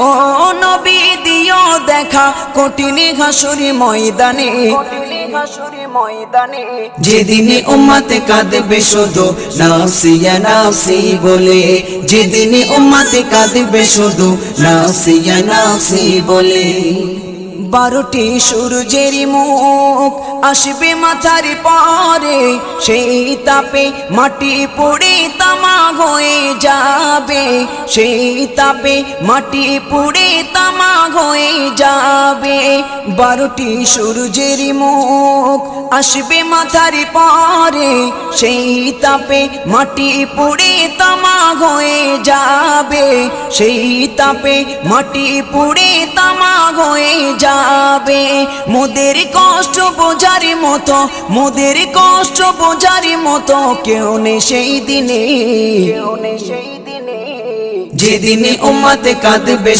ও নবী দিও দেখা কঠিন হাসুরি ময়দানে, যেদিন উম্মত কাঁদবে শুধু নাফসিয়া নাফসি বলে, যেদিন উম্মত কাঁদবে শুধু নাফসিয়া নাফসি বলে। 12টি সূর্যের মুখ আসবে মাথার পরে, সেই তাপে মাটি পুড়ে তামা হয়ে যাবে, সেই তাপে মাটি পুড়ে তামা হয়ে যাবে। 12টি সূর্যের মুখ আসবে মাথার পরে, সেই তাপে মাটি পুড়ে তামা হয়ে যাবে, সেই তাপে মাটি পুড়ে তামা হয়ে যাবে। মোদের কষ্ট বোঝার মতো, মোদের কষ্ট বোঝার মতো কেউ নেই সেই দিনে, যেদিনে উম্মত কাঁদবে